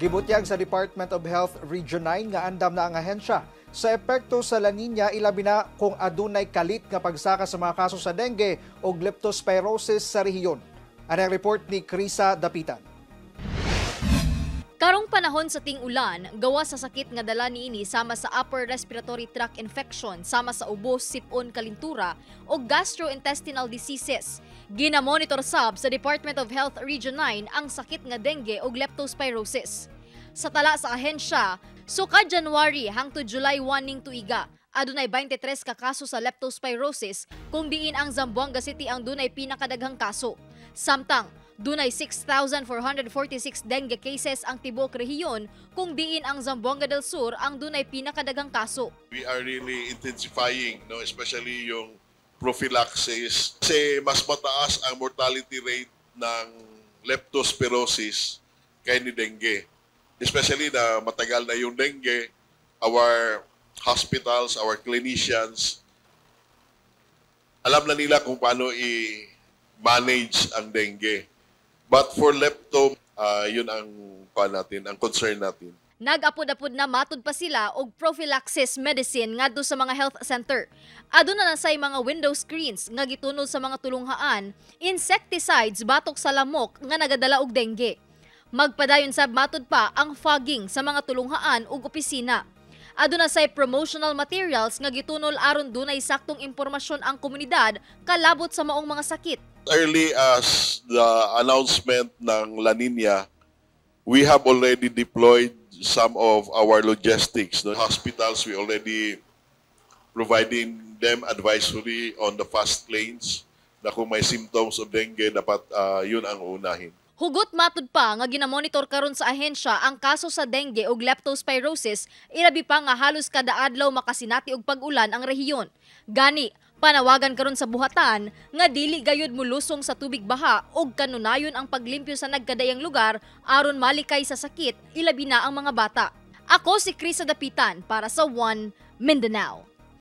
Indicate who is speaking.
Speaker 1: Gibutyag sa Department of Health Region 9 nga andam na ang ahensya sa epekto sa La Nina, ilabi na kung adunay kalit nga pagsaka sa mga kaso sa dengue o leptospirosis sa rehiyon. Ang report ni Krisa Dapitan.
Speaker 2: Karong panahon sa ting-ulan, gawa sa sakit nga dala niini sama sa upper respiratory tract infection, sama sa ubos, sipon, kalintura o gastrointestinal diseases. Ginamonitor sab sa Department of Health Region 9 ang sakit nga dengue o leptospirosis. Sa tala sa ahensya, sukad January hangtod July 1 ning tuiga, adunay 23 ka kaso sa leptospirosis kung diin ang Zamboanga City ang dunay pinakadaghang kaso. Samtang dunay 6,446 dengue cases ang tibuok rehiyon kung diin ang Zamboanga del Sur ang dunay pinakadaghang kaso.
Speaker 3: We are really intensifying, especially yung prophylaxis kasi mas mataas ang mortality rate ng leptospirosis kay ni dengue. Especially na matagal na yung dengue, our hospitals, our clinicians, alam na nila kung paano i-manage ang dengue. But for lepto, yun ang concern natin.
Speaker 2: Nag-apod-apod na matud pa sila og prophylaxis medicine ngadto sa mga health center. Aduna na say mga window screens nga gitunod sa mga tulunghaan, insecticides batok sa lamok nga nagadala og dengue. Magpadayon sab matud pa ang fogging sa mga tulunghaan ug opisina. Aduna say promotional materials nga gitunol aron dunay saktong impormasyon ang komunidad kalabot sa maong mga sakit.
Speaker 3: Early as the announcement ng La Nina, we have already deployed some of our logistics. The hospitals, we already providing them advisory on the fast lanes na kung may symptoms of dengue, dapat yun ang unahin.
Speaker 2: Hugot matud pa nga ginamonitor karon sa ahensya ang kaso sa dengue ug leptospirosis, ilabi pa nga halos kada adlaw makasinati og pag-ulan ang rehiyon. Gani, panawagan karon sa buhatan nga dili gayud mulusong sa tubig baha ug kanunayon ang paglimpyo sa nagkadayang lugar aron malikay sa sakit, ilabi na ang mga bata. Ako si Krisa Dapitan para sa One Mindanao.